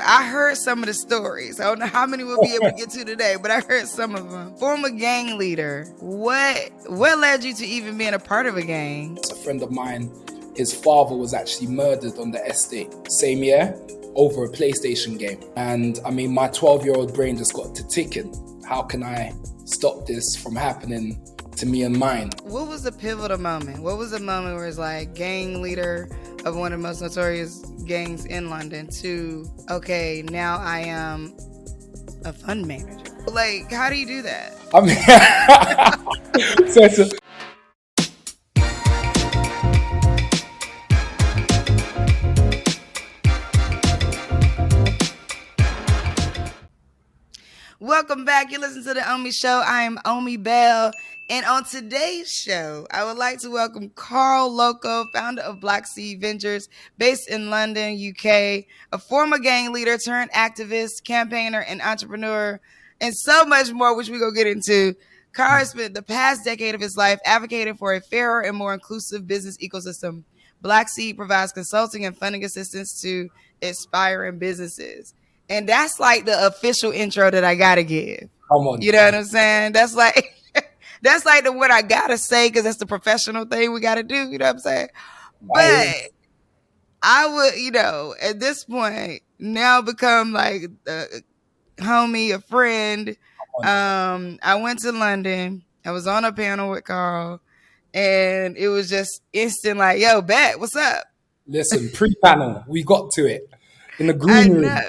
I heard some of the stories. I don't know how many we'll be able to get to today, but I heard some of them. Former gang leader. What led you to even being a part of a gang? A friend of mine, his father was actually murdered on the estate same year over a PlayStation game. And I mean, my 12-year-old brain just got to ticking. How can I stop this from happening to me and mine? What was the pivotal moment? What was the moment where it's like gang leader of one of the most notorious gangs in London to, okay, now I am a fund manager? Like, how do you do that? I mean, so welcome back. You listen to the Omi Show. I am Omi Bell. And on today's show, I would like to welcome Karl Lokko, founder of Black Sea Ventures, based in London, UK, a former gang leader turned activist, campaigner, and entrepreneur, and so much more, which we're going to get into. Karl spent the past decade of his life advocating for a fairer and more inclusive business ecosystem. Black Sea provides consulting and funding assistance to aspiring businesses. And that's like the official intro that I got to give. Come on. You know what I'm saying? That's like... That's like the what I gotta say because that's the professional thing we gotta do. You know what I'm saying? But I would, at this point now become like a homie, a friend. I went to London. I was on a panel with Karl, and it was just instant like, yo, bet, what's up? Listen, pre-panel, we got to it in the green room.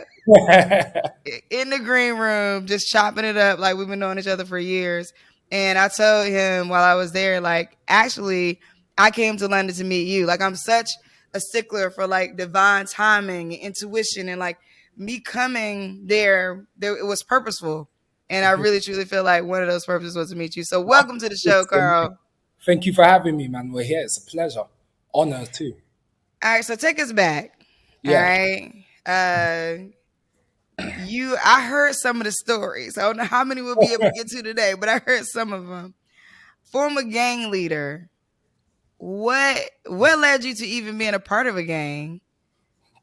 In the green room, just chopping it up like we've been knowing each other for years. And I told him while I was there, like, actually, I came to London to meet you. Like, I'm such a stickler for, like, divine timing and intuition. And, like, me coming there, it was purposeful. And I really, truly feel like one of those purposes was to meet you. So welcome to the show, Karl. Thank you for having me, man. We're here. It's a pleasure. Honor, too. All right, so take us back. Yeah. All right. I heard some of the stories. I don't know how many we'll be able to get to today, but I heard some of them. Former gang leader. What led you to even being a part of a gang?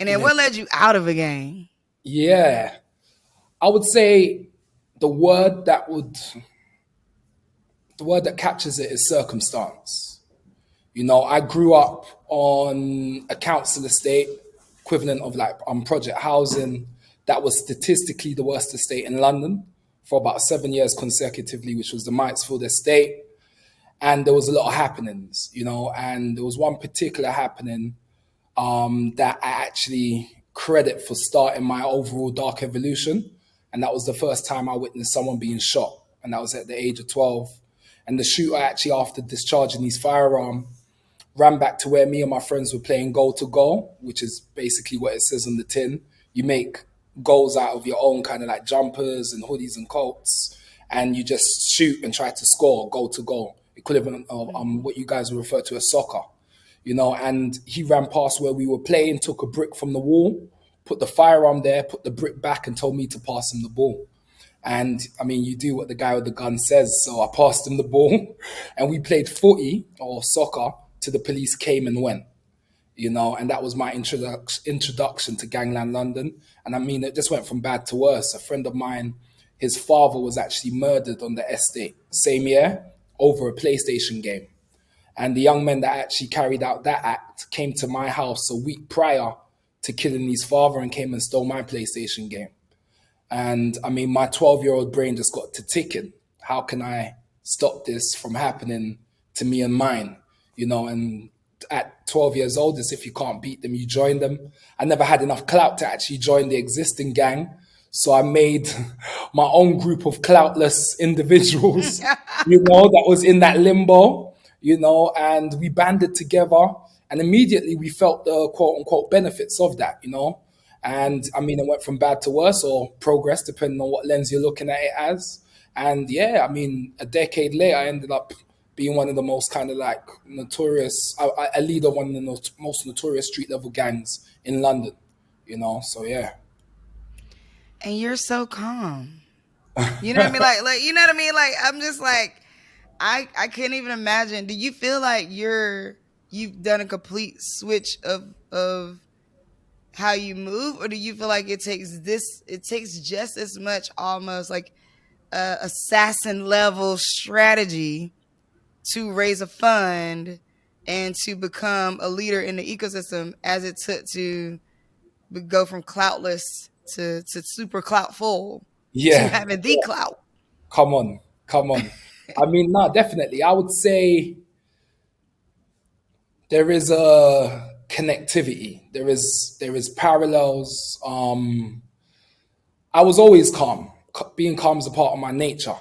And then what led you out of a gang? Yeah. I would say the word that captures it is circumstance. I grew up on a council estate, equivalent of like project housing. That was statistically the worst estate in London for about 7 years consecutively, which was the Mitesfield estate. And there was a lot of happenings, and there was one particular happening that I actually credit for starting my overall dark evolution. And that was the first time I witnessed someone being shot. And that was at the age of 12. And the shooter actually, after discharging his firearm, ran back to where me and my friends were playing goal to goal, which is basically what it says on the tin. You make goals out of your own kind of like jumpers and hoodies and coats, and you just shoot and try to score goal to goal, equivalent of what you guys would refer to as soccer, and he ran past where we were playing, took a brick from the wall, put the firearm there, put the brick back, and told me to pass him the ball. And I mean, you do what the guy with the gun says. So I passed him the ball and we played footy or soccer till the police came and went. And that was my introduction to Gangland London. And I mean, it just went from bad to worse. A friend of mine, his father was actually murdered on the estate same year over a PlayStation game. And the young men that actually carried out that act came to my house a week prior to killing his father and came and stole my PlayStation game. And I mean, my 12-year-old brain just got to ticking. How can I stop this from happening to me and mine? And at 12 years old, as if you can't beat them, you join them. I never had enough clout to actually join the existing gang. So I made my own group of cloutless individuals, that was in that limbo, and we banded together. And immediately we felt the quote unquote benefits of that, And I mean, it went from bad to worse or progress, depending on what lens you're looking at it as. And yeah, I mean, a decade later, I ended up being one of the most kind of like notorious, a leader of one of the most notorious street level gangs in London, so yeah. And you're so calm. You know what I mean? Like, you know what I mean? Like, I'm just like, I can't even imagine. Do you feel like you've done a complete switch of how you move, or do you feel like it takes just as much, almost like a assassin level strategy to raise a fund and to become a leader in the ecosystem as it took to go from cloutless to super cloutful to Yeah, having the clout? come on, come on. I mean, no, definitely. I would say there is a connectivity. There is parallels. I was always calm. Being calm is a part of my nature,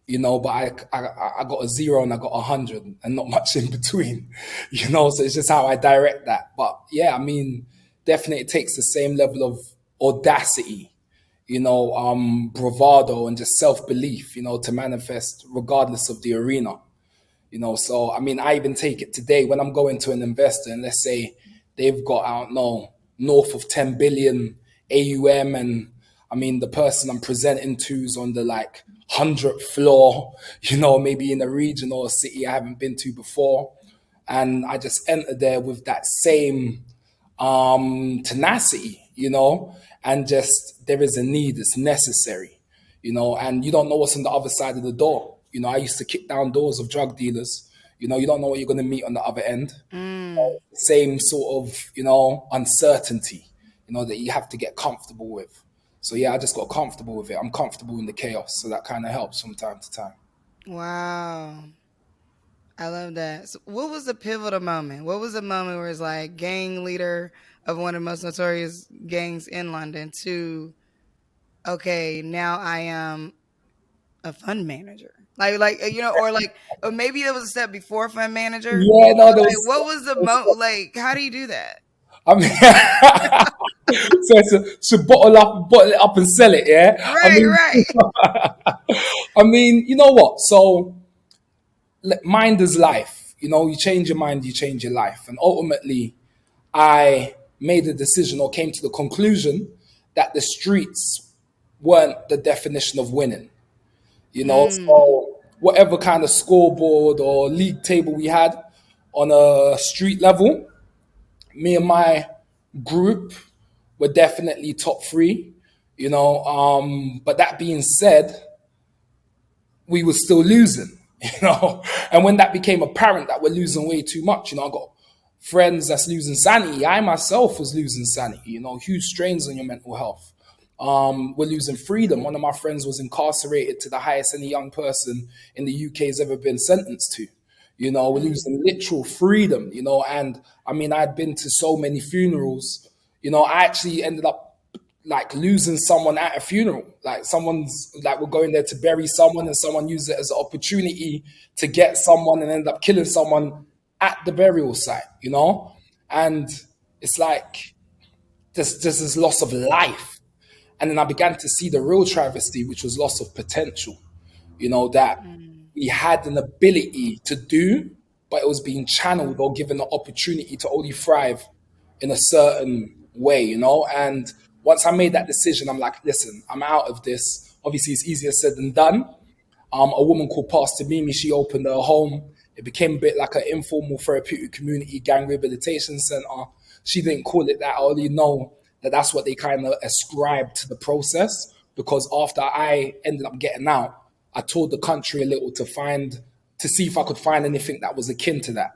But I got a zero and I got 100, and not much in between, So it's just how I direct that. But yeah, I mean, definitely it takes the same level of audacity, bravado and just self belief, to manifest regardless of the arena. So I mean, I even take it today when I'm going to an investor and let's say they've got, I don't know, north of 10 billion AUM, and I mean the person I'm presenting to is on the like 100th floor, maybe in a region or a city I haven't been to before, and I just enter there with that same tenacity, and just there is a need, it's necessary, and you don't know what's on the other side of the door. I used to kick down doors of drug dealers. You don't know what you're going to meet on the other end. Mm. Same sort of, uncertainty, that you have to get comfortable with. So yeah, I just got comfortable with it. I'm comfortable in the chaos. So that kind of helps from time to time. Wow. I love that. So what was the pivotal moment? What was the moment where it's like gang leader of one of the most notorious gangs in London to, okay, now I am a fund manager? Or maybe it was a step before fund manager. Yeah, no, But like, what was the like? How do you do that? I mean, so it's a bottle it up and sell it. Yeah. I Right, mean, right. I mean, you know what? So mind is life. You change your mind, you change your life. And ultimately, I made a decision or came to the conclusion that the streets weren't the definition of winning. Mm, So whatever kind of scoreboard or league table we had on a street level, me and my group were definitely top three. But that being said, we were still losing, And when that became apparent that we're losing way too much, I got friends that's losing sanity. I myself was losing sanity, huge strains on your mental health. We're losing freedom. One of my friends was incarcerated to the highest any young person in the UK has ever been sentenced to. We're mm, losing literal freedom, and I mean, I'd been to so many funerals, I actually ended up like losing someone at a funeral. Like someone's like we're going there to bury someone and someone used it as an opportunity to get someone and end up killing someone at the burial site. And it's like there's this loss of life. And then I began to see the real travesty, which was loss of potential, that mm, we had an ability to do, but it was being channeled or given the opportunity to only thrive in a certain way, And once I made that decision, I'm like, listen, I'm out of this. Obviously, it's easier said than done. A woman called Pastor Mimi, she opened her home. It became a bit like an informal therapeutic community gang rehabilitation center. She didn't call it that. I only know that that's what they kind of ascribed to the process because after I ended up getting out, I toured the country a little to see if I could find anything that was akin to that.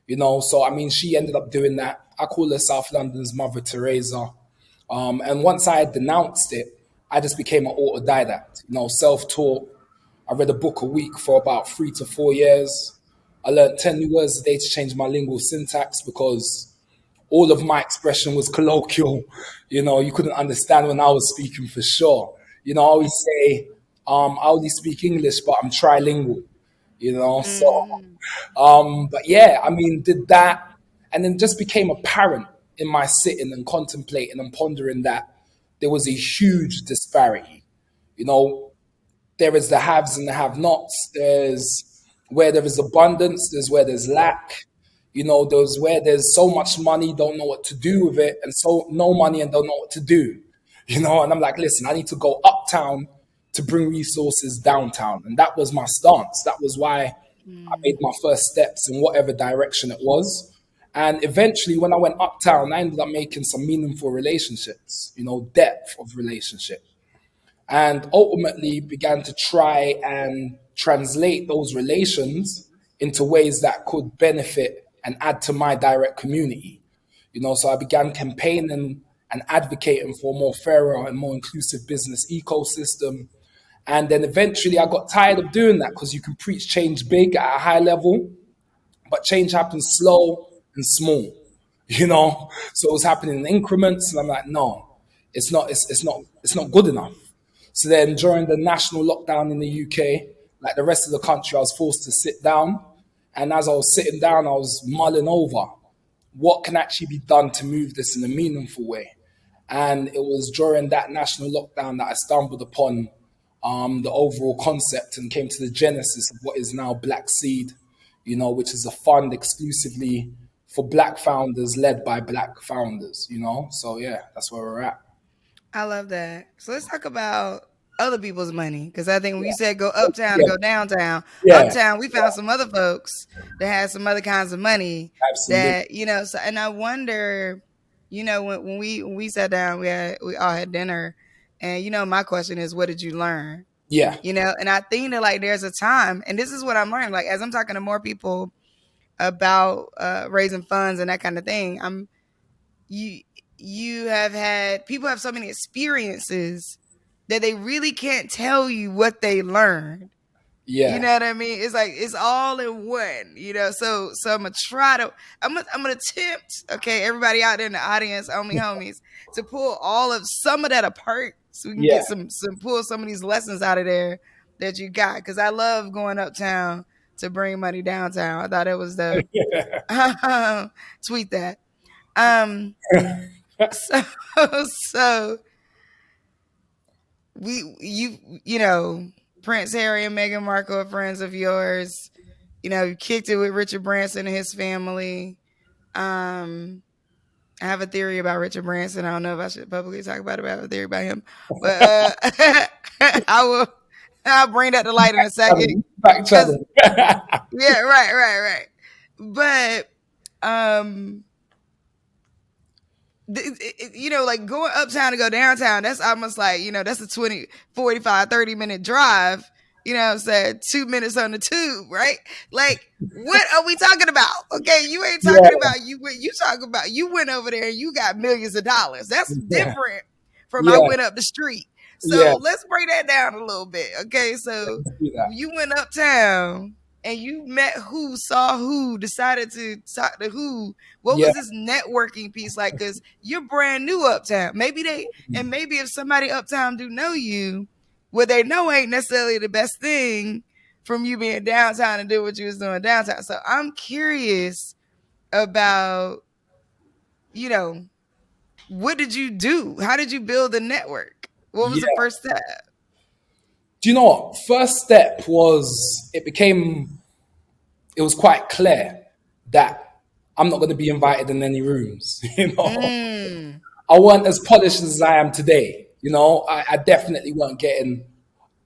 So I mean, she ended up doing that. I call her South London's Mother Teresa. And once I had denounced it, I just became an autodidact, self-taught. I read a book a week for about 3 to 4 years. I learned 10 new words a day to change my lingual syntax because all of my expression was colloquial. You couldn't understand when I was speaking for sure. I always say, I only speak English, but I'm trilingual, so mm, but yeah, I mean, did that, and then just became apparent in my sitting and contemplating and pondering that there was a huge disparity. You know, there is the haves and the have-nots. There's where there is abundance. There's where there's lack. There's where there's so much money, don't know what to do with it, and so no money and don't know what to do. And I'm like, listen, I need to go uptown to bring resources downtown, and that was my stance. That was why I made mm. my first steps in whatever direction it was. And eventually, when I went uptown, I ended up making some meaningful relationships, depth of relationship, and ultimately began to try and translate those relations into ways that could benefit and add to my direct community. So I began campaigning and advocating for a more fairer and more inclusive business ecosystem. And then eventually I got tired of doing that because you can preach change big at a high level, but change happens slow and small, So it was happening in increments, and I'm like, no, it's not good enough. So then during the national lockdown in the UK, like the rest of the country, I was forced to sit down. And as I was sitting down, I was mulling over what can actually be done to move this in a meaningful way. And it was during that national lockdown that I stumbled upon the overall concept and came to the genesis of what is now Black Seed, which is a fund exclusively for Black founders led by Black founders. So yeah, that's where we're at. I love that. So let's talk about other people's money, because I think when you said go Yeah, uptown and yeah, go downtown, yeah, uptown we found some other folks that had some other kinds of money absolutely. that So, and I wonder, when we sat down, we all had dinner, and my question is, what did you learn? Yeah, And I think that like there's a time, and this is what I'm learning. Like as I'm talking to more people about raising funds and that kind of thing, you you have had people have so many experiences that they really can't tell you what they learned. You yeah, know what I mean? It's like it's all in one. So I'm gonna attempt, okay, everybody out there in the audience, homies, to pull all of some of that apart so we can yeah, get some pull some of these lessons out of there that you got. Because I love going uptown to bring money downtown. I thought it was dope. Tweet that. Um, so so Prince Harry and Meghan Markle are friends of yours. You kicked it with Richard Branson and his family. I have a theory about Richard Branson. I don't know if I should publicly talk about it, but I have a theory about him. But I will. I'll bring that to light in a second. back Cause channel. yeah, right. But um, like going uptown to go downtown, that's almost like, that's a 20, 45, 30-minute drive. You know what I'm saying? 2 minutes on the tube, right? Like, what are we talking about? Okay, you ain't Yeah, talking about you talking about you went over there and you got millions of dollars. That's yeah, different from I yeah, went up the street. yeah. So let's break that down a little bit. Okay, so Let's do that. you went uptown and you met who, saw who, decided to talk to who. What Yeah, was this networking piece like? Because you're brand new uptown. Maybe if somebody uptown do know you, what they know ain't necessarily the best thing from you being downtown and do what you was doing downtown. So I'm curious about, you know, what did you do? How did you build a network? What was the yeah. first step? Do you know what? First step was it was quite clear that I'm not going to be invited in any rooms. Mm. I weren't as polished as I am today. I definitely weren't getting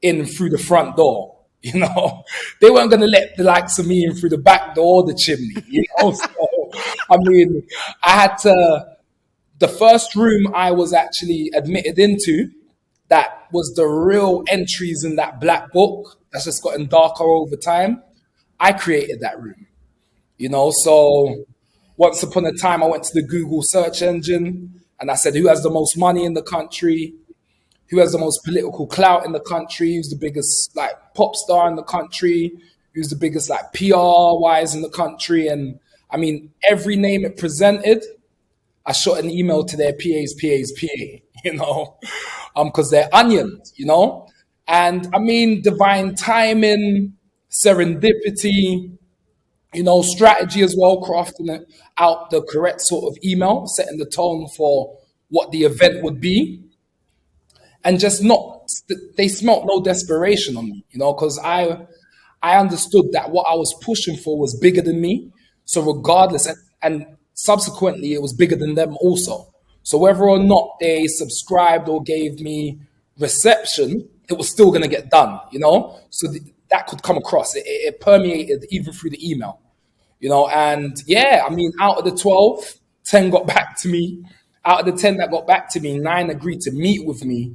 in through the front door. They weren't going to let the likes of me in through the back door or the chimney. So I mean, I had to. The first room I was actually admitted into, that was the real entries in that black book that's just gotten darker over time. I created that room. So once upon a time, I went to the Google search engine and I said, who has the most money in the country? Who has the most political clout in the country? Who's the biggest like pop star in the country? Who's the biggest like PR wise in the country? And I mean, every name it presented, I shot an email to their PA's PA, because they're onions. And I mean, divine timing, serendipity, strategy as well, crafting it out the correct sort of email, setting the tone for what the event would be, and just not, they smelt no desperation on me, because I understood that what I was pushing for was bigger than me. So regardless, and subsequently, it was bigger than them also. So whether or not they subscribed or gave me reception, it was still going to get done. So that could come across. It permeated even through the email. And yeah, I mean, out of the 12, 10 got back to me. Out of the 10 that got back to me, 9 agreed to meet with me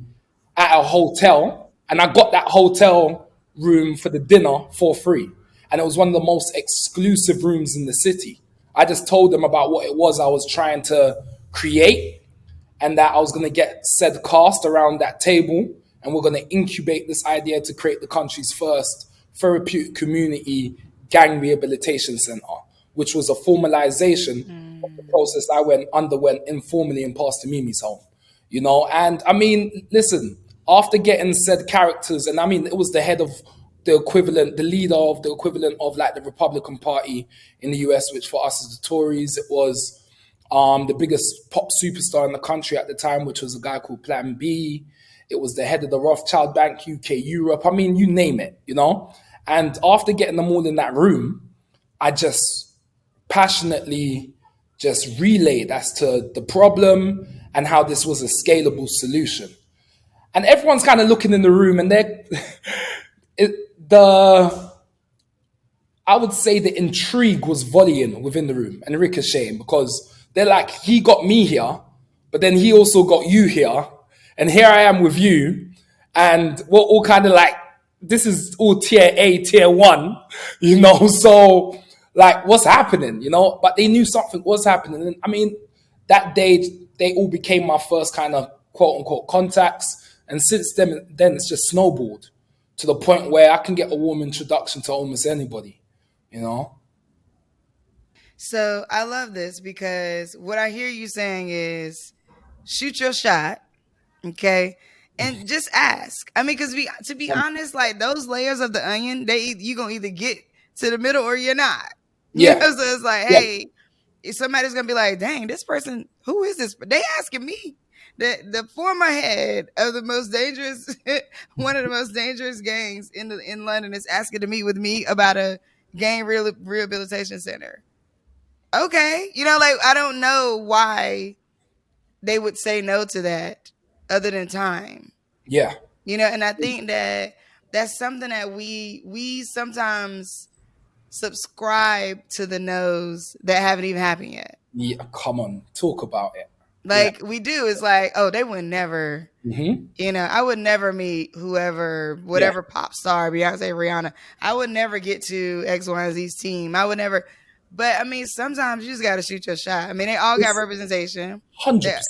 at a hotel. And I got that hotel room for the dinner for free. And it was one of the most exclusive rooms in the city. I just told them about what it was I was trying to create, and that I was going to get said cast around that table, and we're going to incubate this idea to create the country's first therapeutic community gang rehabilitation center, which was a formalization of the process I underwent informally in Pastor Mimi's home. And I mean, listen, after getting said characters, and I mean, it was the head of the equivalent, the leader of the equivalent of like the Republican Party in the US, which for us is the Tories. It was the biggest pop superstar in the country at the time, which was a guy called Plan B. It was the head of the Rothschild Bank, UK, Europe. I mean, you name it. And after getting them all in that room, I just passionately just relayed as to the problem and how this was a scalable solution. And everyone's kind of looking in the room, and they're the I would say the intrigue was volleying within the room and ricocheting, because they're like, he got me here, but then he also got you here, and here I am with you, and we're all kind of like, this is all tier A, tier one, So like, what's happening, But they knew something was happening, and I mean, that day they all became my first kind of quote unquote contacts, and since then it's just snowballed to the point where I can get a warm introduction to almost anybody. So I love this because what I hear you saying is shoot your shot, okay, and just ask. I mean, because to be honest, like those layers of the onion, you gonna either get to the middle or you're not. Yeah, So it's like, yeah, hey, if somebody's gonna be like, dang, this person, who is this? They asking me. The former head of the most dangerous, one of the most dangerous gangs in London is asking to meet with me about a gang rehabilitation center. Okay, like I don't know why they would say no to that, other than time. yeah, And I think that that's something that we sometimes subscribe to the no's that haven't even happened yet. yeah. Come on, talk about it. Yeah. Like we do. It's like, oh, they would never. Mm-hmm. I would never meet whoever, Yeah. whatever pop star, Beyonce, Rihanna. I would never get to X, Y, and Z's team. I would never. But I mean, sometimes you just got to shoot your shot. I mean, they all got representation. 100%.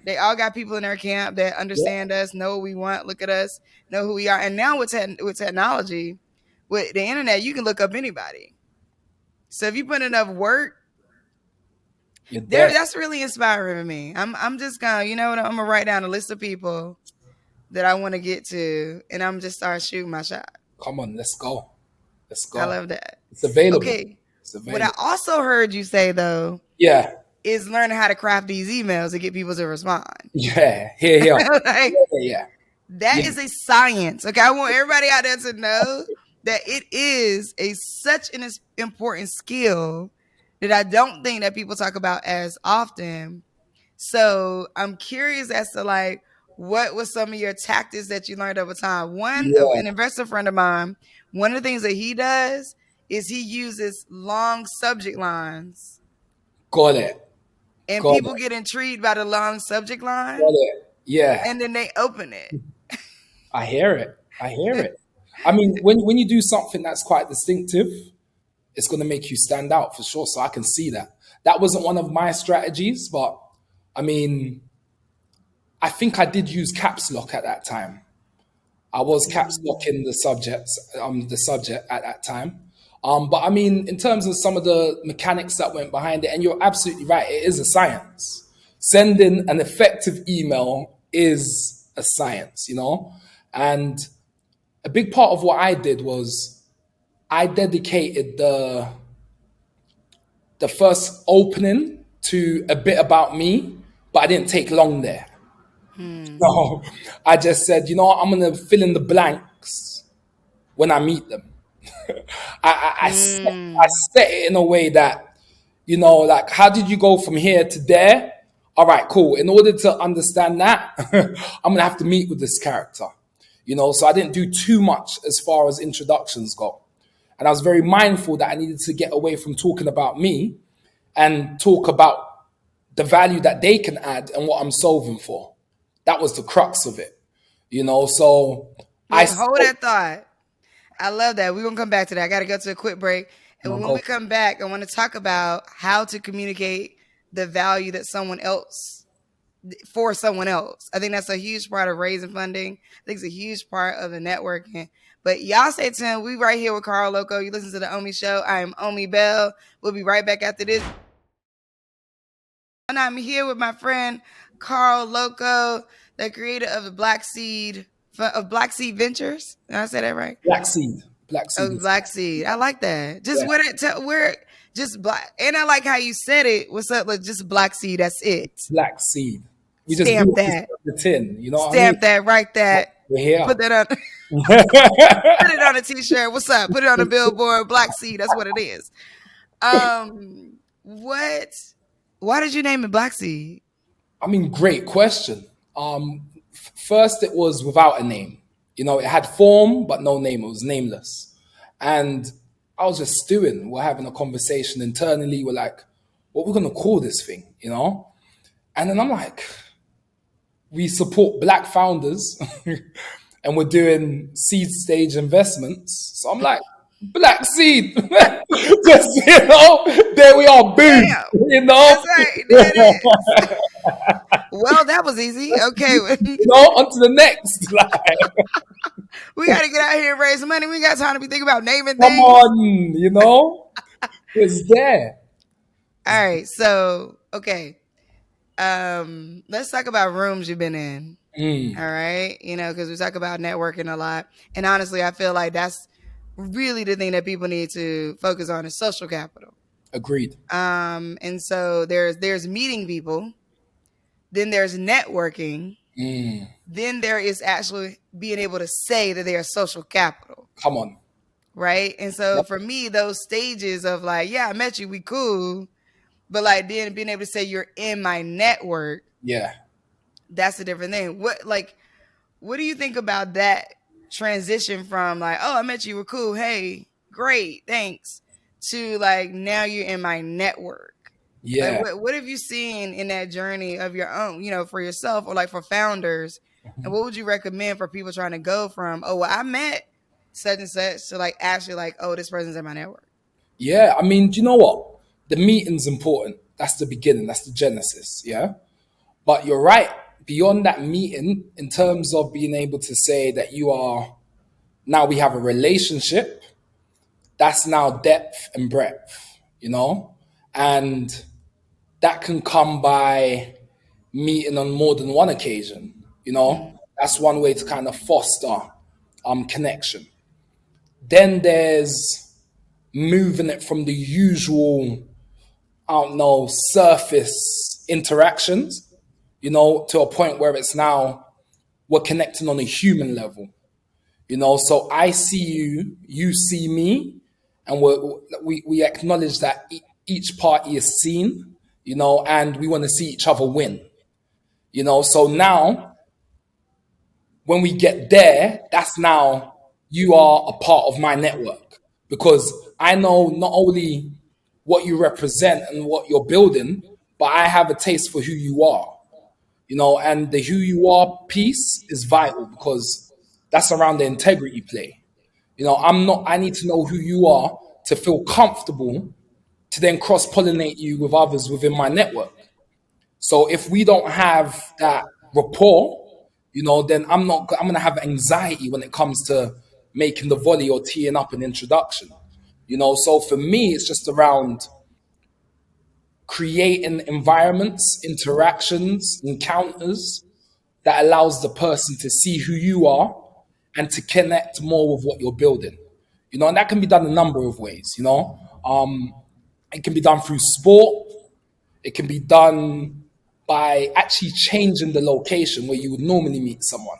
They all got people in their camp that understand us, know what we want, look at us, know who we are. And now with technology, with the internet, you can look up anybody. So if you put enough work, that's really inspiring to me. I'm just gonna, I'm gonna write down a list of people that I want to get to, and I'm just start shooting my shot. Come on, let's go. Let's go. I love that. It's available. Okay. It's available. What I also heard you say though, yeah, is learning how to craft these emails to get people to respond. Yeah, here. Like, yeah. That is a science. Okay, I want everybody out there to know that it is such an important skill that I don't think that people talk about as often. So I'm curious as to like, what was some of your tactics that you learned over time? An investor friend of mine, one of the things that he does is he uses long subject lines. Got it. And people get intrigued by the long subject line. Got it. Yeah. And then they open it. I hear it. I mean, when you do something that's quite distinctive, it's going to make you stand out for sure. So I can see that. That wasn't one of my strategies, but I mean, I think I did use caps lock at that time. I was caps locking the subject at that time. But I mean, in terms of some of the mechanics that went behind it, and you're absolutely right, it is a science. Sending an effective email is a science, And a big part of what I did was I dedicated the first opening to a bit about me, but I didn't take long there. No, I just said, I'm going to fill in the blanks when I meet them. I set it in a way that, like, how did you go from here to there? All right, cool. In order to understand that, I'm going to have to meet with this character. So I didn't do too much as far as introductions go. And I was very mindful that I needed to get away from talking about me and talk about the value that they can add and what I'm solving for. That was the crux of it, you know. So I Look, hold that thought. I love that. We're gonna come back to that. I gotta go to a quick break. And when we go come back, I want to talk about how to communicate the value that someone else for someone else. I think that's a huge part of raising funding. I think it's a huge part of the networking. But y'all stay tuned. We right here with Karl Lokko. You listen to the Omi Show. I am Omi Bell. We'll be right back after this. And I'm here with my friend Karl Lokko, the creator of the Black Seed Ventures. Did I say that right? black seed, black Oh, seed. Black Seed. I like that. Just Yeah, where just black. And I like how you said it. What's up with just Black Seed? That's it. black seed. We just do Stamp what we say that. on the tin. You know what I mean? Stamp that. Write that. We're here. Put that on. Put it on a t-shirt. What's up? Put it on a billboard. Black Seed. That's what it is. What? Why did you name it Black Seed? I mean, great question. First, it was without a name. You know, it had form but no name. It was nameless, and I was just stewing. We're having a conversation internally. We're like, "What we're gonna call this thing?" You know, and then I'm like, "We support black founders, and we're doing seed stage investments." So I'm like, "Black seed." Just there we are. Boom. Damn. You know. That's right. There it is. Well, that was easy. Okay. On to the next. Like, We got to get out here and raise some money. We got time to be thinking about naming come things. on, it's there. All right. So, okay. Let's talk about rooms you've been in. All right. Because we talk about networking a lot. And honestly, I feel like that's really the thing that people need to focus on is social capital. Agreed. And so there's meeting people, then there's networking, then there is actually being able to say that they are social capital. Come on. Right. And so Yep. for me, those stages of like, yeah, I met you, we cool. But like then being able to say you're in my network, Yeah. that's a different thing. What do you think about that transition from like, oh, I met you, we're cool, hey, great, thanks, to like now you're in my network? Like Yeah. what have you seen in that journey of your own, for yourself or like for founders? And what would you recommend for people trying to go from, oh, well, I met such and such to like actually like, oh, this person's in my network? Yeah. I mean, do you know what? The meeting's important. That's the beginning. That's the genesis. Yeah. But you're right. Beyond that meeting, in terms of being able to say that now we have a relationship, that's now depth and breadth. And that can come by meeting on more than one occasion. That's one way to kind of foster connection. Then there's moving it from the usual, I don't know, surface interactions, to a point where it's now we're connecting on a human level. So I see you, you see me, and we acknowledge that each party is seen, and we want to see each other win. So now when we get there, that's now you are a part of my network because I know not only what you represent and what you're building, but I have a taste for who you are. And the who you are piece is vital because that's around the integrity play. I need to know who you are to feel comfortable to then cross pollinate you with others within my network. So if we don't have that rapport, then I'm going to have anxiety when it comes to making the volley or teeing up an introduction. So for me, it's just around creating environments, interactions, encounters that allows the person to see who you are and to connect more with what you're building. And that can be done a number of ways. It can be done through sport. It can be done by actually changing the location where you would normally meet someone,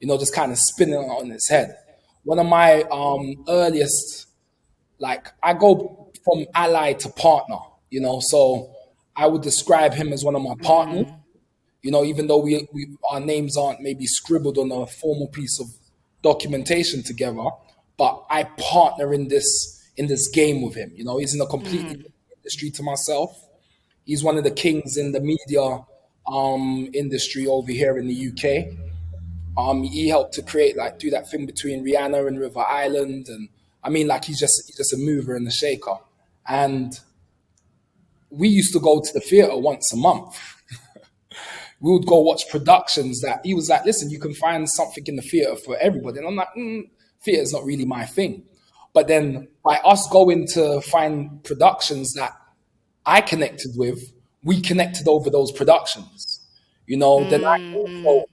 just kind of spinning it on its head. One of my earliest, like, I go from ally to partner, so I would describe him as one of my partners, even though our names aren't maybe scribbled on a formal piece of documentation together, but I partner in this game with him. You know, he's in a completely Mm. different industry to myself. He's one of the kings in the media industry over here in the UK. He helped to create like do that thing between Rihanna and River Island, and I mean like he's just a mover and a shaker. And we used to go to the theater once a month. We would go watch productions that he was like, listen, you can find something in the theater for everybody. And I'm like, theater's not really my thing. But then by us going to find productions that I connected with, we connected over those productions. You know, then I Mm-hmm. also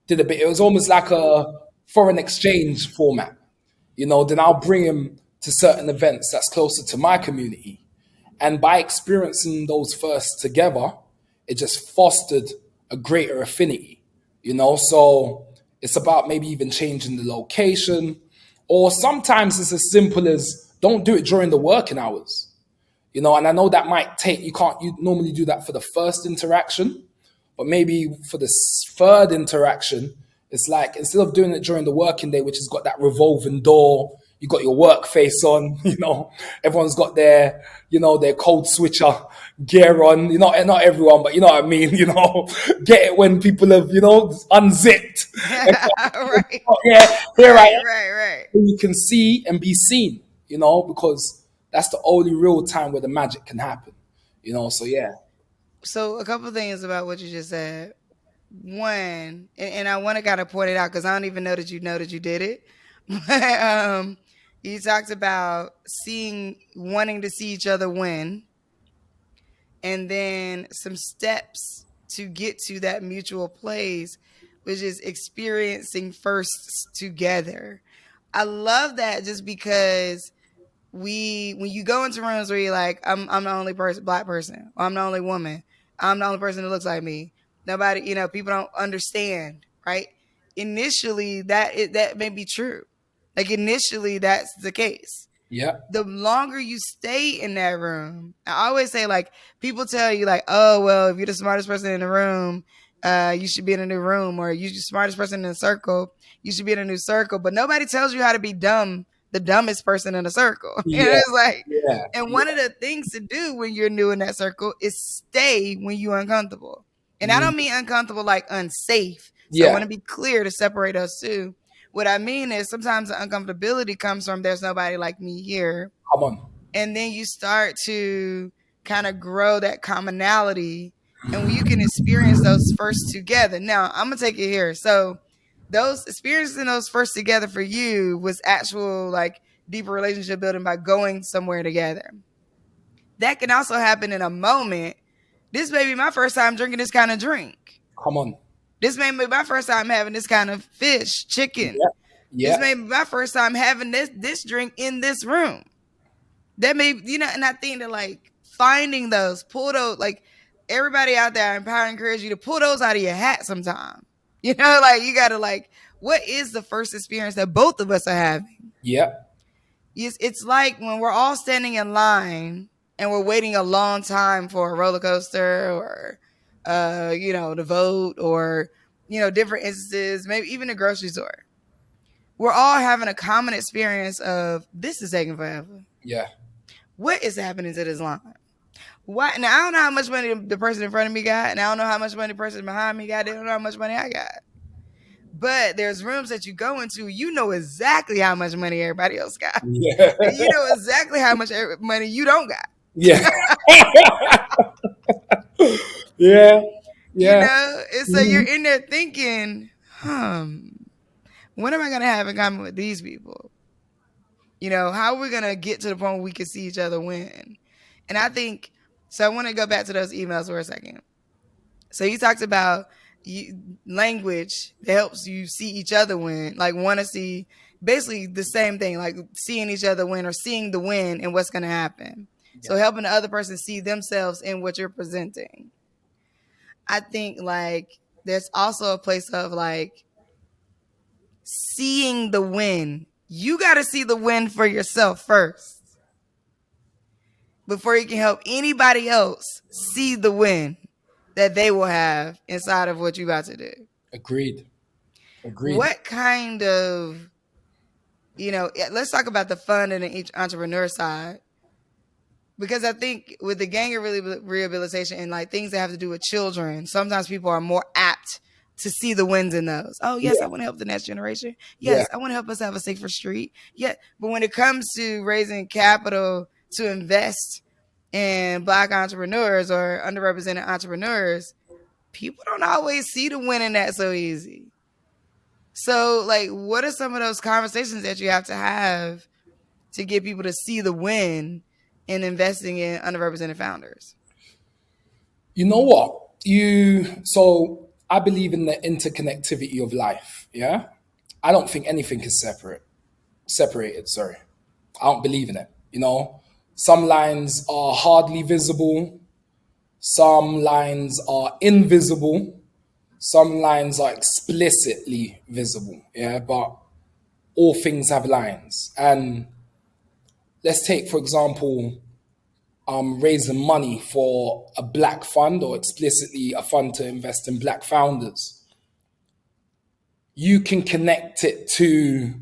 did a bit, it was almost like a foreign exchange format. You know, then I'll bring him to certain events that's closer to my community. And by experiencing those first together, it just fostered a greater affinity, you know? So it's about maybe even changing the location, or sometimes it's as simple as don't do it during the working hours, you know? And I know that might take, you normally do that for the first interaction, but maybe for the third interaction, it's like instead of doing it during the working day, which has got that revolving door, you got your work face on, you know, everyone's got their, you know, their code switcher gear on, you know, and not everyone, but you know what I mean, you know, get it when people have, you know, unzipped. Right. Yeah, here I Right, am. right, right. You can see and be seen, you know, because that's the only real time where the magic can happen, you know, so yeah. So a couple things about what you just said. One, and I want to kind of point it out because I don't even know that you did it. But you talked about wanting to see each other win, and then some steps to get to that mutual place, which is experiencing firsts together. I love that just because when you go into rooms where you're like, I'm the only person black person, or I'm the only woman, I'm the only person that looks like me. Nobody, people don't understand, right? Initially, that may be true. Like initially, that's the case. Yeah. The longer you stay in that room, I always say, like, people tell you like, oh well, if you're the smartest person in the room, you should be in a new room, or you're the smartest person in the circle, you should be in a new circle. But nobody tells you how to be the dumbest person in the circle. Yeah. It's like, Yeah. and one of Yeah. the things to do when you're new in that circle is stay when you're uncomfortable. And I Mm, don't mean uncomfortable like unsafe. So I yeah. want to be clear to separate us two. What I mean is sometimes the uncomfortability comes from there's nobody like me here. Come on. And then you start to kind of grow that commonality. And when you can experience those first together. Now, I'm going to take it here. So, those experiencing those first together for you was actual, like, deeper relationship building by going somewhere together. That can also happen in a moment. This may be my first time drinking this kind of drink. Come on. This may be my first time having this kind of fish, chicken. Yeah. This Yeah. may be my first time having this drink in this room. That may, and I think that, like, finding those, pull those, like, everybody out there, I empower and encourage you to pull those out of your hat sometime. Like, you gotta, like, what is the first experience that both of us are having? Yeah. It's like when we're all standing in line and we're waiting a long time for a roller coaster, or to vote, or different instances, maybe even a grocery store. We're all having a common experience of this is taking forever. Yeah. What is happening to this line? Why? Now, I don't know how much money the person in front of me got, and I don't know how much money the person behind me got. They don't know how much money I got. But there's rooms that you go into, you know exactly how much money everybody else got. Yeah. And you know exactly how much money you don't got. Yeah. Yeah. Yeah. And so you're Mhm. in there thinking, what am I going to have in common with these people? How are we going to get to the point where we can see each other win? And I think, so I want to go back to those emails for a second. So you talked about language that helps you see each other win, like want to see basically the same thing, like seeing each other win or seeing the win and what's going to happen. Yeah. So helping the other person see themselves in what you're presenting. I think, like, there's also a place of, like, seeing the win. You got to see the win for yourself first before you can help anybody else see the win that they will have inside of what you're about to do. Agreed. Agreed. What kind of, let's talk about the fun and each entrepreneur side. Because I think with the gang of rehabilitation and like things that have to do with children, sometimes people are more apt to see the wins in those. Oh, yes, I Yeah, want to help the next generation. yeah. Yes, I want to help us have a safer street. Yeah. But when it comes to raising capital to invest in Black entrepreneurs or underrepresented entrepreneurs, people don't always see the win in that so easy. So, like, what are some of those conversations that you have to get people to see the win in investing in underrepresented founders? You know what? So I believe in the interconnectivity of life. Yeah. I don't think anything is separated. Sorry. I don't believe in it. Some lines are hardly visible. Some lines are invisible. Some lines are explicitly visible. Yeah. But all things have lines. And let's take, for example, raising money for a black fund or explicitly a fund to invest in black founders. You can connect it to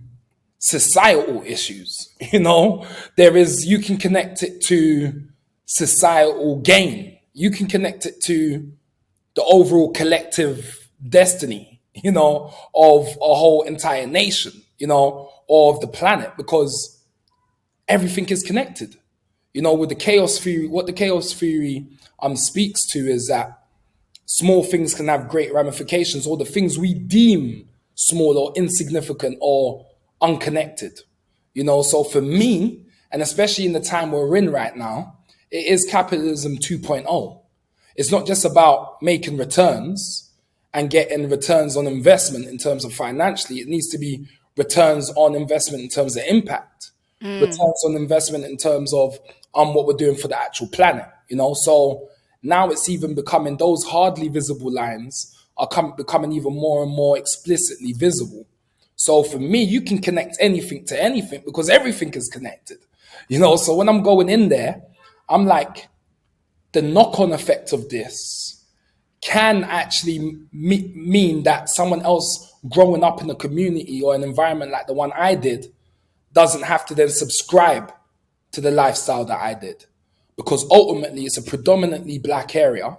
societal issues. You can connect it to societal gain. You can connect it to the overall collective destiny, of a whole entire nation, or of the planet, because everything is connected. With the chaos theory, what the chaos theory speaks to is that small things can have great ramifications, or the things we deem small or insignificant or unconnected. So for me, and especially in the time we're in right now, it is capitalism 2.0. It's not just about making returns and getting returns on investment in terms of financially. It needs to be returns on investment in terms of impact, Mm. returns on investment in terms of what we're doing for the actual planet. So now it's even becoming, those hardly visible lines are becoming even more and more explicitly visible. So for me, you can connect anything to anything because everything is connected. So when I'm going in there, I'm like, the knock-on effect of this can actually mean that someone else growing up in a community or an environment like the one I did doesn't have to then subscribe to the lifestyle that I did, because ultimately it's a predominantly black area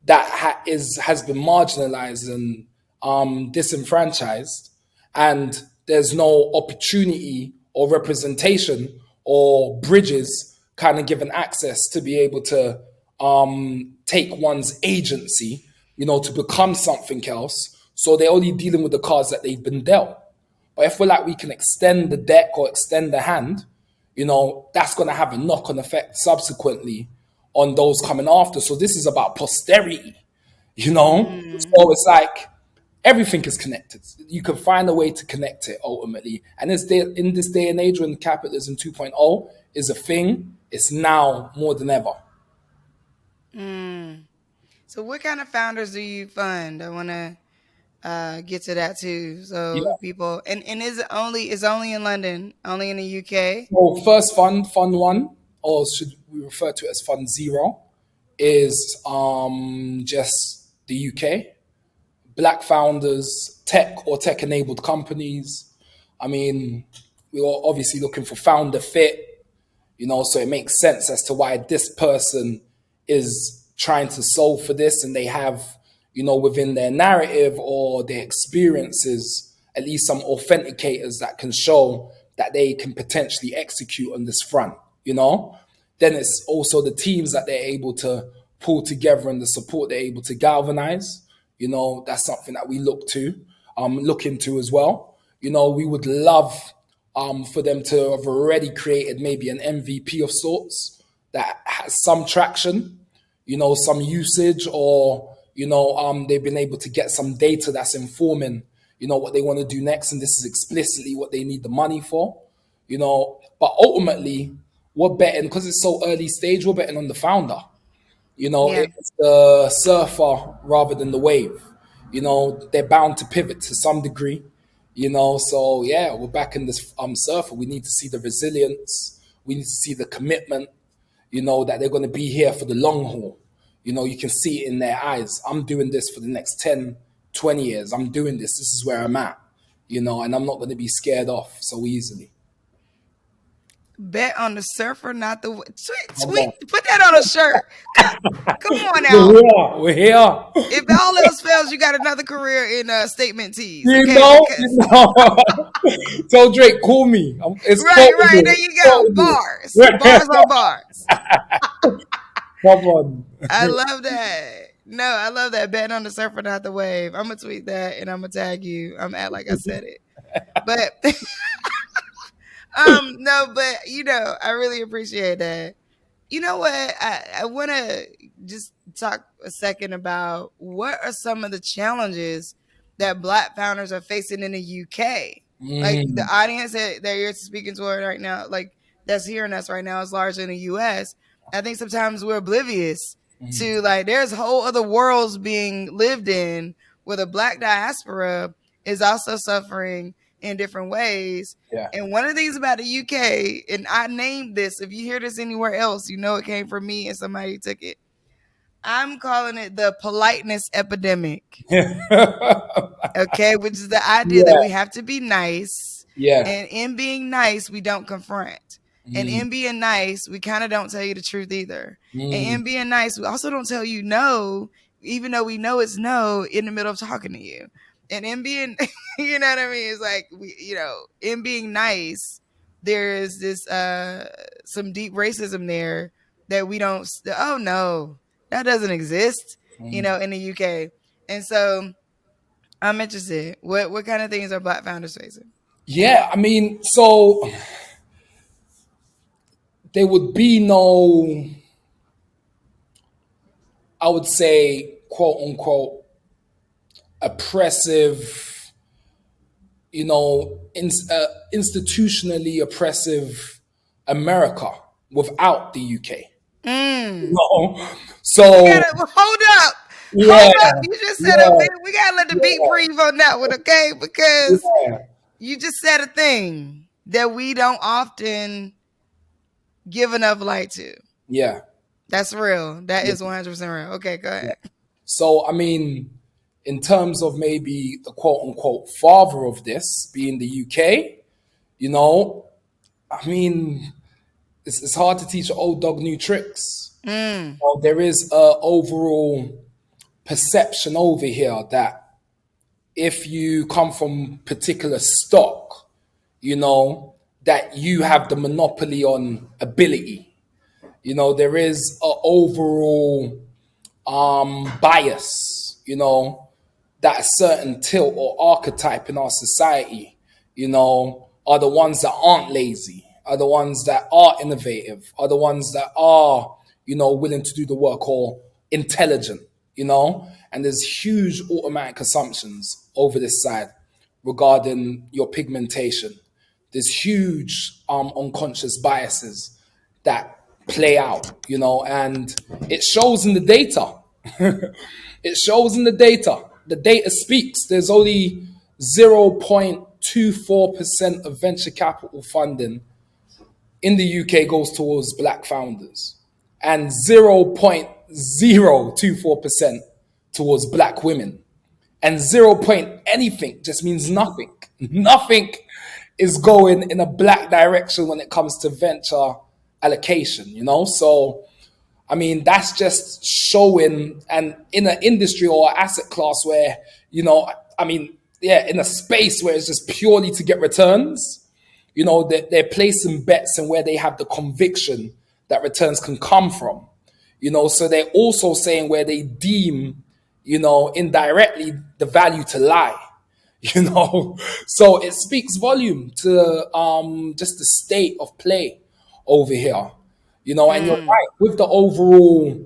that has been marginalized and disenfranchised, and there's no opportunity or representation or bridges kind of given access to be able to take one's agency, to become something else. So they're only dealing with the cards that they've been dealt. But if we're like, we can extend the deck or extend the hand, that's going to have a knock on effect subsequently on those coming after. So this is about posterity, Mm. So it's like everything is connected. You can find a way to connect it ultimately. And in this day and age when capitalism 2.0 is a thing, it's now more than ever. Mm. So, what kind of founders do you fund? I want to get to that too. So, Yeah. people, and is only in London, only in the UK. So first fund one, or should we refer to it as fund zero, is just the UK. Black founders, tech or tech enabled companies. I mean, we were obviously looking for founder fit, so it makes sense as to why this person is trying to solve for this, and they have, within their narrative or their experiences, at least some authenticators that can show that they can potentially execute on this front, then it's also the teams that they're able to pull together and the support they're able to galvanize. That's something that we look into as well. We would love for them to have already created maybe an MVP of sorts that has some traction, some usage, or they've been able to get some data that's informing, what they want to do next, and this is explicitly what they need the money for, But ultimately, we're betting, because it's so early stage, we're betting on the founder. Yeah. It's the surfer rather than the wave. They're bound to pivot to some degree. So yeah, we're back in this surfer. We need to see the resilience. We need to see the commitment. That they're going to be here for the long haul. You can see it in their eyes. I'm doing this for the next 10, 20 years. I'm doing this. This is where I'm at. and I'm not going to be scared off so easily. Bet on the surfer, not the tweet. Come Tweet. on. Put that on a shirt. Come on We're now. here. We're here. If all else fails, you got another career in statement tees, You okay? know, you Because know. Tell Drake, call me. It's right, right. There quotable. you go. Quotable. Bars, bars on bars. Come on. I love that. No, I love that. Betting on the surfer, not the wave. I'm gonna tweet that and I'm gonna tag you. I'm at like I said it. But no, but I really appreciate that. You know what? I want to just talk a second about what are some of the challenges that Black founders are facing in the UK. Like the Mm, audience that you're speaking to right now, like that's hearing us right now, is largely in the US. I think sometimes we're oblivious to like there's whole other worlds being lived in where the Black diaspora is also suffering in different ways. yeah. And one of the things about the UK, and I named this, if you hear this anywhere else, you know it came from me and somebody took it. I'm calling it the politeness epidemic. Okay, which is the idea that Yeah. we have to be nice. Yeah. And in being nice, we don't confront. And Mm, in being nice, we kind of don't tell you the truth either. And mm, in being nice, we also don't tell you no, even though we know it's no in the middle of talking to you. And in being, you know what I mean? It's like, in being nice, there is this, some deep racism there that we don't, oh no, that doesn't exist, mm. in the UK. And so, I'm interested. What kind of things are Black founders facing? Yeah, I mean, so there would be no, I would say, quote unquote, oppressive, institutionally oppressive America without the UK. Mm. No. We So, gotta hold up. yeah, Hold up. You just said yeah, we gotta let the beat yeah, breathe on that one, okay? Because yeah, you just said a thing that we don't often give enough light to. yeah. That's real. That Yeah. is 100% real. Okay, go Yeah. ahead. So, I mean, in terms of maybe the quote unquote father of this being the UK, you know, I mean, it's hard to teach an old dog new tricks. Mm. Well, there is a overall perception over here that if you come from particular stock, that you have the monopoly on ability. There is a overall bias, that a certain tilt or archetype in our society, are the ones that aren't lazy, are the ones that are innovative, are the ones that are, willing to do the work or intelligent, and there's huge automatic assumptions over this side regarding your pigmentation. There's huge unconscious biases that play out, and it shows in the data. It shows in the data. The data speaks. There's only 0.24% of venture capital funding in the UK goes towards Black founders, and 0.024% towards Black women, and 0 point anything just means nothing. Nothing is going in a Black direction when it comes to venture allocation. So I mean, that's just showing, and in an industry or asset class where, I mean, yeah, in a space where it's just purely to get returns, they're placing bets and where they have the conviction that returns can come from. So they're also saying where they deem, indirectly the value to lie. So it speaks volume to just the state of play over here. And you're Mm. right with the overall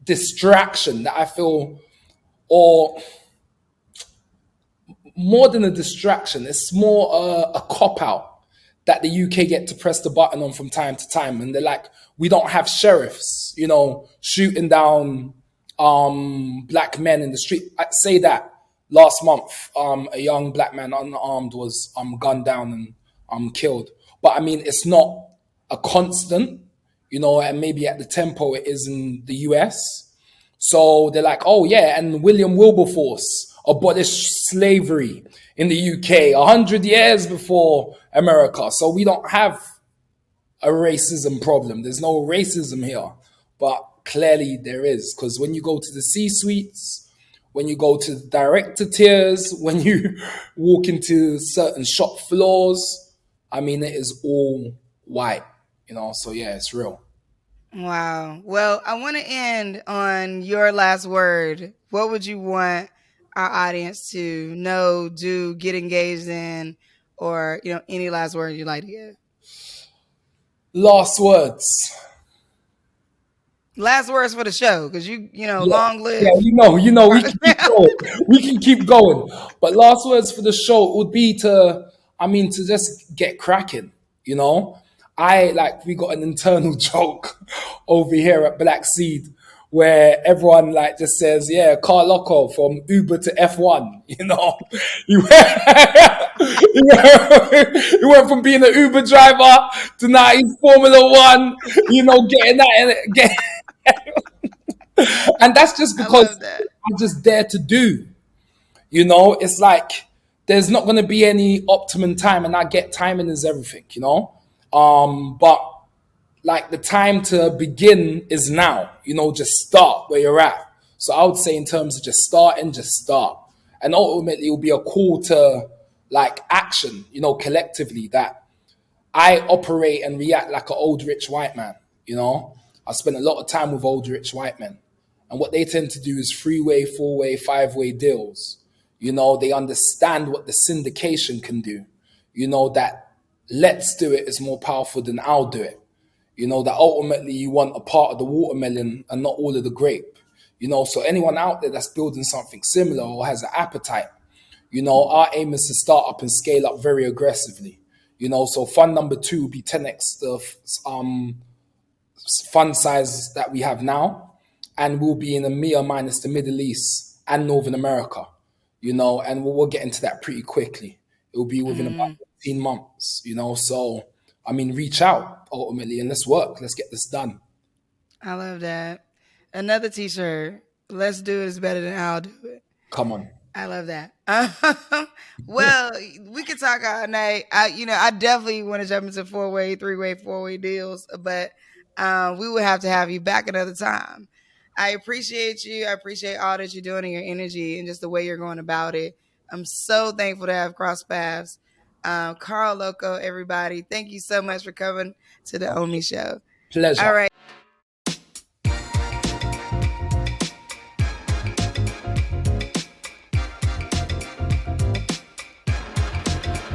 distraction that I feel, or more than a distraction, it's more a cop out that the UK get to press the button on from time to time, and they're like, we don't have sheriffs, shooting down Black men in the street. I say that last month, a young Black man unarmed was gunned down and killed. But I mean, it's not a constant, and maybe at the tempo it is in the US. So they're like, oh yeah, and William Wilberforce abolished slavery in the UK 100 years before America. So we don't have a racism problem. There's no racism here, but clearly there is, because when you go to the C suites, when you go to the director tiers, when you walk into certain shop floors, I mean, it is all white, So yeah, it's real. Wow. Well, I want to end on your last word. What would you want our audience to know, do, get engaged in, or any last word you'd like to give? Last words. Last words for the show, because Yeah, long yeah, live. we can keep going. We can keep going. But last words for the show would be to just get cracking, you know? We got an internal joke over here at Black Seed where everyone just says, yeah, Karl Lokko from Uber to F1, He went, he went from being an Uber driver to now he's Formula One, getting that, and that's just I because love that. I just dare to do. It's like there's not going to be any optimum time, and I get timing is everything. But like the time to begin is now. Just start where you're at. So I would say in terms of just start, and ultimately it will be a call to action. Collectively that I operate and react like an old rich white man. I spend a lot of time with old rich white men. And what they tend to do is three-way, four-way, five-way deals. They understand what the syndication can do. That let's do it is more powerful than I'll do it. That ultimately you want a part of the watermelon and not all of the grape. So anyone out there that's building something similar or has an appetite, our aim is to start up and scale up very aggressively. So fund number two will be 10x the fund size that we have now, and we'll be in EMEA minus the Middle East and Northern America, and we'll get into that pretty quickly. It will be within about 18 months, So, I mean, reach out ultimately and let's work. Let's get this done. I love that. Another t-shirt. Let's do it is better than I'll do it. Come on. I love that. Well, we could talk all night. I definitely want to jump into four-way, three-way, four-way deals, but we would have to have you back another time. I appreciate you. I appreciate all that you're doing and your energy and just the way you're going about it. I'm so thankful to have crossed paths. Karl Lokko, everybody, thank you so much for coming to the Omi Show. All Pleasure. right.